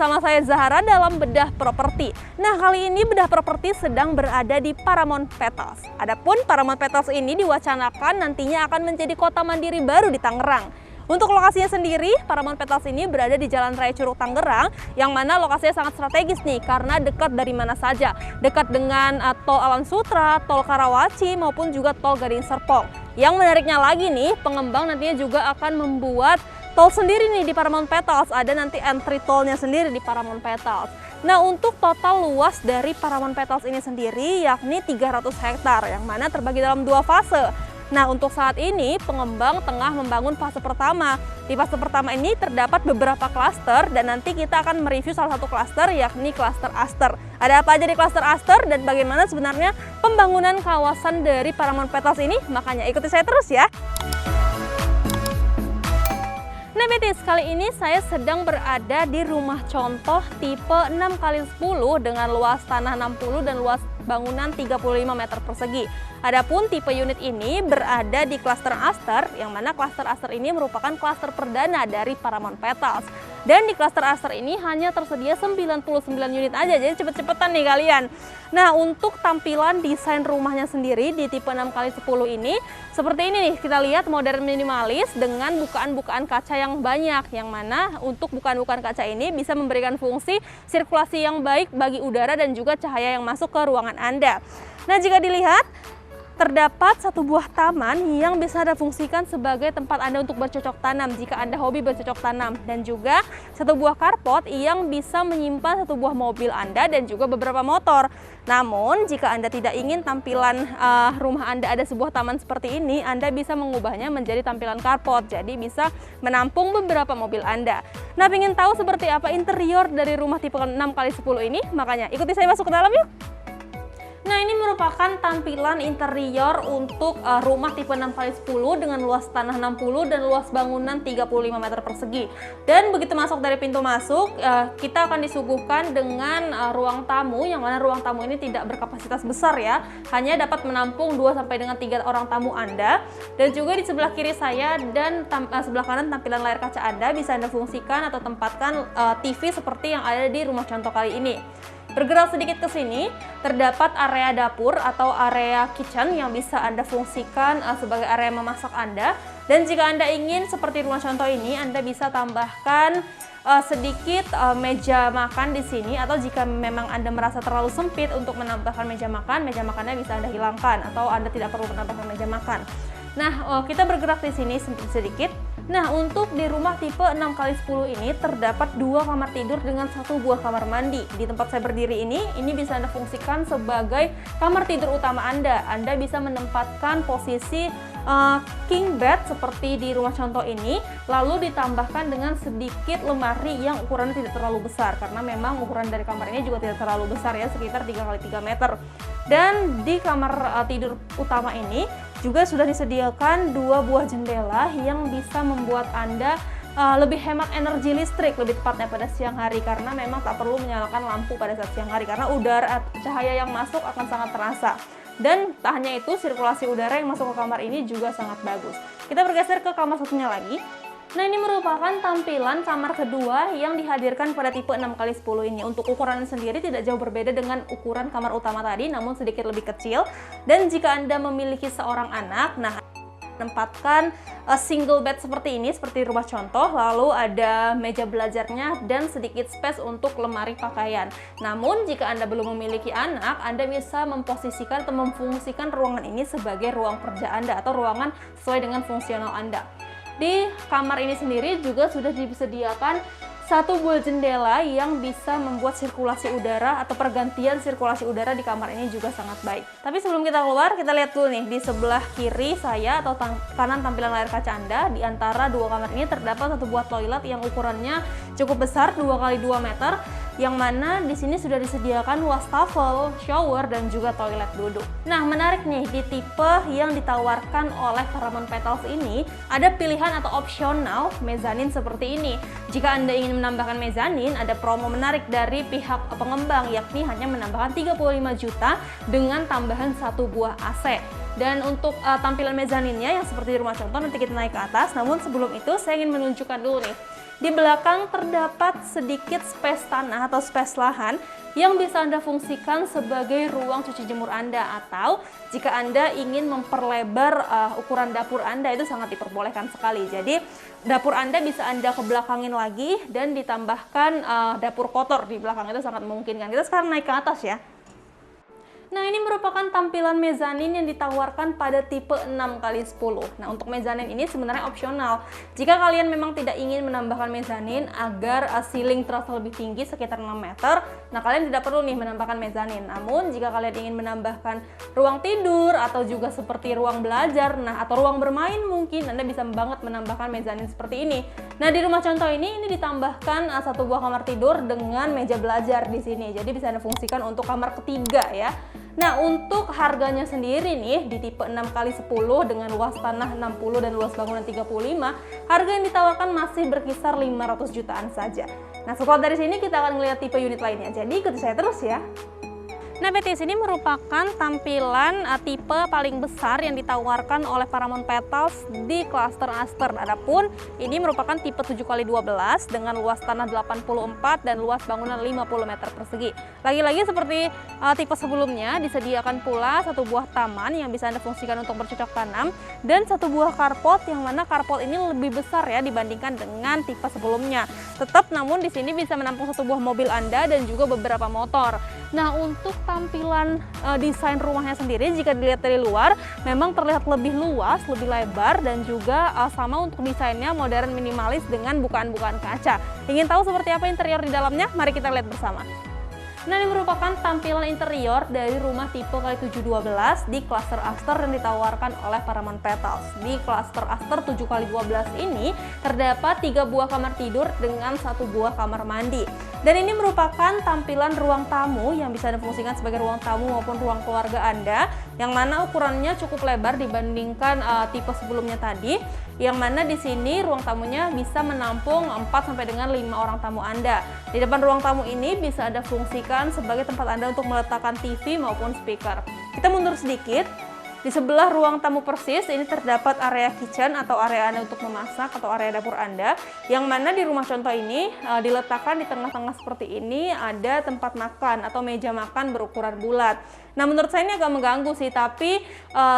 bersama saya Zahara dalam Bedah Properti. Nah, kali ini Bedah Properti sedang berada di Paramount Petals. Adapun Paramount Petals ini diwacanakan nantinya akan menjadi kota mandiri baru di Tangerang. Untuk lokasinya sendiri, Paramount Petals ini berada di Jalan Raya Curug Tangerang, yang mana lokasinya sangat strategis nih, karena dekat dari mana saja. Dekat dengan Tol Alam Sutra, Tol Karawaci, maupun juga Tol Gading Serpong. Yang menariknya lagi nih, pengembang nantinya juga akan membuat tol sendiri nih di Paramount Petals, ada nanti entry tolnya sendiri di Paramount Petals. Nah, untuk total luas dari Paramount Petals ini sendiri yakni 300 hektar, yang mana terbagi dalam 2 fase. Nah, untuk saat ini pengembang tengah membangun fase pertama. Di fase pertama ini terdapat beberapa klaster dan nanti kita akan mereview salah satu klaster yakni klaster Aster. Ada apa aja di klaster Aster dan bagaimana sebenarnya pembangunan kawasan dari Paramount Petals ini? Makanya ikuti saya terus ya. Nah Betis, kali ini saya sedang berada di rumah contoh tipe 6x10 dengan luas tanah 60 dan luas bangunan 35 meter persegi. Adapun tipe unit ini berada di klaster Aster, yang mana klaster Aster ini merupakan klaster perdana dari Paramount Petals. Dan di klaster Aster ini hanya tersedia 99 unit aja, jadi cepet-cepetan nih kalian. Nah, untuk tampilan desain rumahnya sendiri di tipe 6x10 ini, seperti ini nih, kita lihat modern minimalis dengan bukaan-bukaan kaca yang banyak, yang mana untuk bukaan-bukaan kaca ini bisa memberikan fungsi sirkulasi yang baik bagi udara dan juga cahaya yang masuk ke ruangan Anda. Nah, jika dilihat, terdapat satu buah taman yang bisa Anda fungsikan sebagai tempat Anda untuk bercocok tanam jika Anda hobi bercocok tanam, dan juga satu buah carport yang bisa menyimpan satu buah mobil Anda dan juga beberapa motor. Namun jika Anda tidak ingin tampilan rumah Anda ada sebuah taman seperti ini, Anda bisa mengubahnya menjadi tampilan carport, jadi bisa menampung beberapa mobil Anda. Nah, ingin tahu seperti apa interior dari rumah tipe 6x10 ini? Makanya ikuti saya masuk ke dalam yuk. Nah, ini merupakan tampilan interior untuk rumah tipe 6x10 dengan luas tanah 60 dan luas bangunan 35 meter persegi. Dan begitu masuk dari pintu masuk, kita akan disuguhkan dengan ruang tamu, yang mana ruang tamu ini tidak berkapasitas besar ya, hanya dapat menampung 2 sampai dengan 3 orang tamu Anda. Dan juga di sebelah kiri saya dan sebelah kanan tampilan layar kaca Anda bisa Anda fungsikan atau tempatkan TV seperti yang ada di rumah contoh kali ini. Bergerak sedikit ke sini, terdapat area dapur atau area kitchen yang bisa Anda fungsikan sebagai area memasak Anda. Dan jika Anda ingin seperti rumah contoh ini, Anda bisa tambahkan sedikit meja makan di sini, atau jika memang Anda merasa terlalu sempit untuk menambahkan meja makannya bisa Anda hilangkan, atau Anda tidak perlu menambahkan meja makan. Nah, kita bergerak di sini sedikit. Nah, untuk di rumah tipe 6x10 ini terdapat 2 kamar tidur dengan 1 buah kamar mandi. Di tempat saya berdiri ini bisa Anda fungsikan sebagai kamar tidur utama Anda. Anda bisa menempatkan posisi king bed seperti di rumah contoh ini, lalu ditambahkan dengan sedikit lemari yang ukurannya tidak terlalu besar, karena memang ukuran dari kamar ini juga tidak terlalu besar ya, sekitar 3x3 meter. Dan di kamar tidur utama ini juga sudah disediakan 2 buah jendela yang bisa membuat Anda lebih hemat energi listrik, lebih tepatnya pada siang hari, karena memang tak perlu menyalakan lampu pada saat siang hari karena udara cahaya yang masuk akan sangat terasa. Dan tak hanya itu, sirkulasi udara yang masuk ke kamar ini juga sangat bagus. Kita bergeser ke kamar satunya lagi. Nah, ini merupakan tampilan kamar kedua yang dihadirkan pada tipe 6x10 ini. Untuk ukuran sendiri tidak jauh berbeda dengan ukuran kamar utama tadi, namun sedikit lebih kecil. Dan jika Anda memiliki seorang anak, nah, menempatkan single bed seperti ini, seperti rumah contoh, lalu ada meja belajarnya dan sedikit space untuk lemari pakaian. Namun jika Anda belum memiliki anak, Anda bisa memposisikan atau memfungsikan ruangan ini sebagai ruang kerja Anda atau ruangan sesuai dengan fungsional Anda. Di kamar ini sendiri juga sudah disediakan 1 buah jendela yang bisa membuat sirkulasi udara atau pergantian sirkulasi udara di kamar ini juga sangat baik. Tapi sebelum kita keluar, kita lihat dulu nih di sebelah kiri saya atau kanan tampilan layar kaca Anda, di antara 2 kamar ini terdapat 1 buah toilet yang ukurannya cukup besar, 2x2 meter, yang mana di sini sudah disediakan wastafel, shower, dan juga toilet duduk. Nah, menarik nih, di tipe yang ditawarkan oleh Paramount Petals ini ada pilihan atau opsional mezanin seperti ini. Jika Anda ingin menambahkan mezanin, ada promo menarik dari pihak pengembang, yakni hanya menambahkan 35 juta dengan tambahan 1 buah AC. Dan untuk tampilan mezaninnya yang seperti di rumah contoh nanti kita naik ke atas. Namun sebelum itu saya ingin menunjukkan dulu nih. Di belakang terdapat sedikit space tanah atau space lahan yang bisa Anda fungsikan sebagai ruang cuci jemur Anda, atau jika Anda ingin memperlebar ukuran dapur Anda, itu sangat diperbolehkan sekali. Jadi dapur Anda bisa Anda kebelakangin lagi dan ditambahkan dapur kotor di belakang, itu sangat memungkinkan. Kita sekarang naik ke atas ya. Nah, ini merupakan tampilan mezanin yang ditawarkan pada tipe 6x10. Nah, untuk mezanin ini sebenarnya opsional. Jika kalian memang tidak ingin menambahkan mezanin agar ceiling terasa lebih tinggi sekitar 6 meter, nah kalian tidak perlu nih menambahkan mezanin. Namun, jika kalian ingin menambahkan ruang tidur atau juga seperti ruang belajar, nah atau ruang bermain mungkin, Anda bisa banget menambahkan mezanin seperti ini. Nah, di rumah contoh ini ditambahkan satu buah kamar tidur dengan meja belajar di sini. Jadi bisa Anda fungsikan untuk kamar ketiga ya. Nah, untuk harganya sendiri nih di tipe 6x10 dengan luas tanah 60 dan luas bangunan 35, harga yang ditawarkan masih berkisar 500 jutaan saja. Nah, setelah dari sini kita akan melihat tipe unit lainnya. Jadi ikuti saya terus ya. Nah, BTS ini merupakan tampilan tipe paling besar yang ditawarkan oleh Paramount Petals di klaster Aster. Adapun ini merupakan tipe 7x12 dengan luas tanah 84 dan luas bangunan 50 meter persegi. Lagi-lagi seperti tipe sebelumnya, disediakan pula satu buah taman yang bisa Anda fungsikan untuk bercocok tanam dan satu buah carport, yang mana carport ini lebih besar ya dibandingkan dengan tipe sebelumnya. Tetap namun di sini bisa menampung satu buah mobil Anda dan juga beberapa motor. Nah, untuk tampilan desain rumahnya sendiri jika dilihat dari luar memang terlihat lebih luas, lebih lebar, dan juga sama untuk desainnya modern minimalis dengan bukaan-bukaan kaca. Ingin tahu seperti apa interior di dalamnya? Mari kita lihat bersama. Nah, ini merupakan tampilan interior dari rumah tipe X712 di klaster Aster yang ditawarkan oleh Paramount Petals. Di klaster Aster 7x12 ini terdapat 3 buah kamar tidur dengan 1 buah kamar mandi. Dan ini merupakan tampilan ruang tamu yang bisa difungsikan sebagai ruang tamu maupun ruang keluarga Anda, yang mana ukurannya cukup lebar dibandingkan tipe sebelumnya tadi, yang mana di sini ruang tamunya bisa menampung 4 sampai dengan 5 orang tamu Anda. Di depan ruang tamu ini bisa Anda fungsikan sebagai tempat Anda untuk meletakkan TV maupun speaker. Kita mundur sedikit. Di sebelah ruang tamu persis ini terdapat area kitchen atau area Anda untuk memasak atau area dapur Anda, yang mana di rumah contoh ini diletakkan di tengah-tengah seperti ini ada tempat makan atau meja makan berukuran bulat. Nah, menurut saya ini agak mengganggu sih, tapi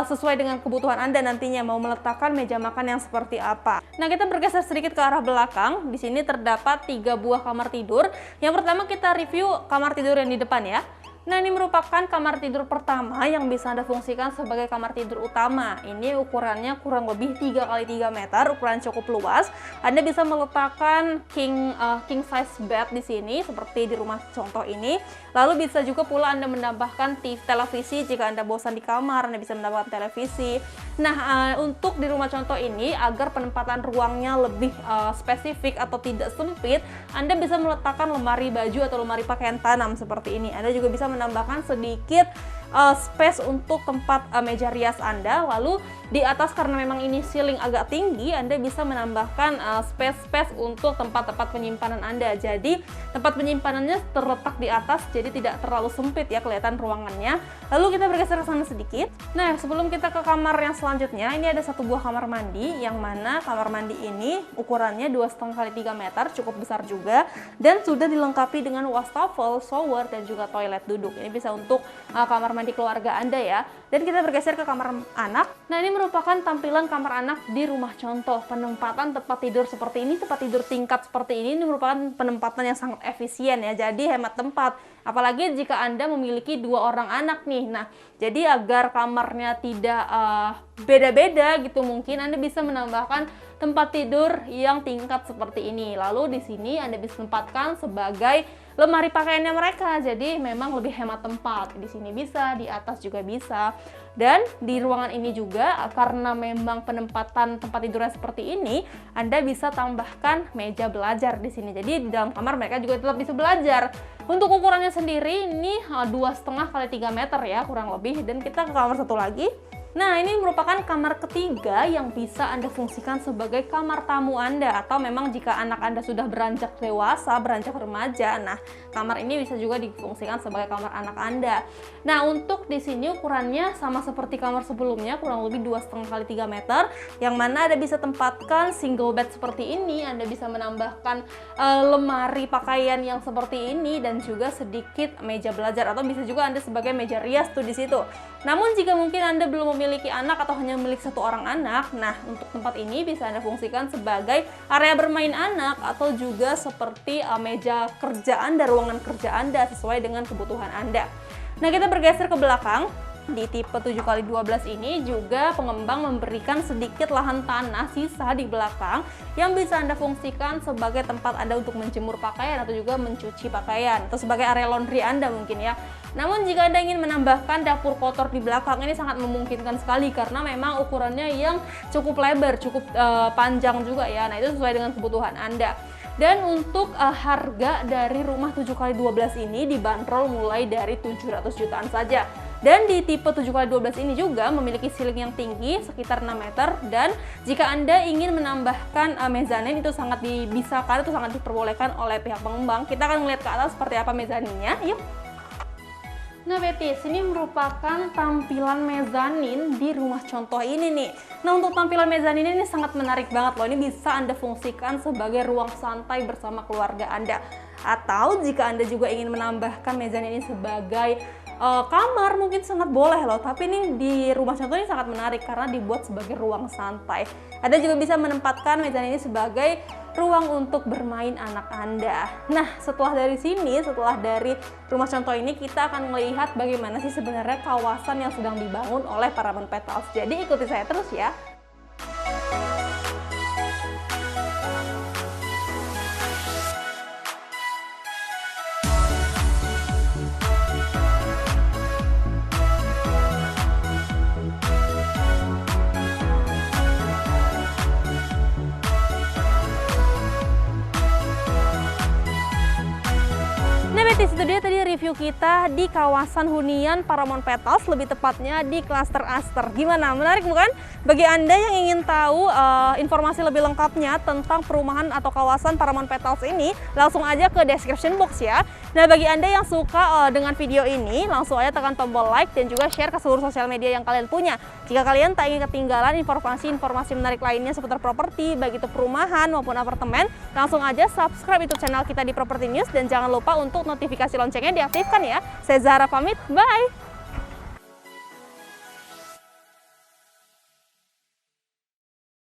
sesuai dengan kebutuhan Anda nantinya mau meletakkan meja makan yang seperti apa. Nah, kita bergeser sedikit ke arah belakang. Di sini terdapat 3 buah kamar tidur. Yang pertama kita review kamar tidur yang di depan ya. Nah, ini merupakan kamar tidur pertama yang bisa Anda fungsikan sebagai kamar tidur utama. Ini ukurannya kurang lebih 3x3 meter, ukuran cukup luas. Anda bisa meletakkan king size bed di sini seperti di rumah contoh ini. Lalu bisa juga pula Anda menambahkan televisi jika Anda bosan di kamar, Anda bisa menambahkan televisi. Nah, untuk di rumah contoh ini agar penempatan ruangnya lebih spesifik atau tidak sempit, Anda bisa meletakkan lemari baju atau lemari pakaian tanam seperti ini. Anda juga bisa menambahkan sedikit space untuk tempat meja rias Anda. Lalu di atas karena memang ini ceiling agak tinggi, Anda bisa menambahkan space untuk tempat-tempat penyimpanan Anda. Jadi tempat penyimpanannya terletak di atas, jadi tidak terlalu sempit ya kelihatan ruangannya. Lalu kita bergeser ke sana sedikit. Nah, sebelum kita ke kamar yang selanjutnya, ini ada satu buah kamar mandi, yang mana kamar mandi ini ukurannya 2,5x3 meter, cukup besar juga, dan sudah dilengkapi dengan wastafel, shower, dan juga toilet duduk. Ini bisa untuk kamar mandi keluarga Anda ya. Dan kita bergeser ke kamar anak. Nah, ini merupakan tampilan kamar anak di rumah contoh. Penempatan tempat tidur seperti ini, tempat tidur tingkat seperti ini merupakan penempatan yang sangat efisien ya. Jadi hemat tempat. Apalagi jika Anda memiliki 2 orang anak nih. Nah, jadi agar kamarnya tidak beda-beda gitu, mungkin Anda bisa menambahkan tempat tidur yang tingkat seperti ini. Lalu di sini Anda bisa tempatkan sebagai lemari pakaiannya mereka. Jadi memang lebih hemat tempat. Di sini bisa, di atas juga bisa. Dan di ruangan ini juga karena memang penempatan tempat tidurnya seperti ini, Anda bisa tambahkan meja belajar di sini. Jadi di dalam kamar mereka juga tetap bisa belajar. Untuk ukurannya sendiri ini 2,5x3 meter ya kurang lebih. Dan kita ke kamar satu lagi. Nah, ini merupakan kamar ketiga yang bisa Anda fungsikan sebagai kamar tamu Anda, atau memang jika anak Anda sudah beranjak dewasa, beranjak remaja, nah kamar ini bisa juga difungsikan sebagai kamar anak Anda. Nah, untuk di sini ukurannya sama seperti kamar sebelumnya, kurang lebih 2,5 kali 3 meter, yang mana Anda bisa tempatkan single bed seperti ini, Anda bisa menambahkan lemari pakaian yang seperti ini, dan juga sedikit meja belajar, atau bisa juga Anda sebagai meja rias tuh di situ. Namun jika mungkin Anda belum memiliki anak atau hanya memiliki satu orang anak, nah untuk tempat ini bisa Anda fungsikan sebagai area bermain anak, atau juga seperti meja kerja Anda, ruangan kerja Anda sesuai dengan kebutuhan Anda. Nah, kita bergeser ke belakang. Di tipe 7x12 ini juga pengembang memberikan sedikit lahan tanah sisa di belakang yang bisa Anda fungsikan sebagai tempat Anda untuk menjemur pakaian atau juga mencuci pakaian, atau sebagai area laundry Anda mungkin ya. Namun jika Anda ingin menambahkan dapur kotor di belakang, ini sangat memungkinkan sekali karena memang ukurannya yang cukup lebar, cukup panjang juga ya. Nah, itu sesuai dengan kebutuhan Anda. Dan untuk harga dari rumah 7x12 ini dibanderol mulai dari 700 jutaan saja. Dan di tipe 7x12 ini juga memiliki ceiling yang tinggi sekitar 6 meter, dan jika Anda ingin menambahkan mezanin itu sangat dibisakan, itu sangat diperbolehkan oleh pihak pengembang. Kita akan melihat ke atas seperti apa mezaninnya, yuk. Nah Betis, ini merupakan tampilan mezanin di rumah contoh ini nih. Nah, untuk tampilan mezanin ini sangat menarik banget loh. Ini bisa Anda fungsikan sebagai ruang santai bersama keluarga Anda. Atau jika Anda juga ingin menambahkan mezanin ini sebagai kamar, mungkin sangat boleh loh. Tapi ini di rumah contoh ini sangat menarik karena dibuat sebagai ruang santai. Anda juga bisa menempatkan mezanin ini sebagai ruang untuk bermain anak Anda. Nah, setelah dari rumah contoh ini, kita akan melihat bagaimana sih sebenarnya kawasan yang sedang dibangun oleh Paramount Petals. Jadi ikuti saya terus ya. Betis, itu dia tadi review kita di kawasan hunian Paramount Petals, lebih tepatnya di klaster Aster. Gimana? Menarik bukan? Bagi Anda yang ingin tahu informasi lebih lengkapnya tentang perumahan atau kawasan Paramount Petals ini, langsung aja ke description box ya. Nah, bagi Anda yang suka dengan video ini, langsung aja tekan tombol like dan juga share ke seluruh sosial media yang kalian punya. Jika kalian tak ingin ketinggalan informasi-informasi menarik lainnya seputar properti, baik itu perumahan maupun apartemen, langsung aja subscribe YouTube channel kita di Property News, dan jangan lupa untuk notifikasi loncengnya diaktifkan ya. Saya Zahra pamit, bye!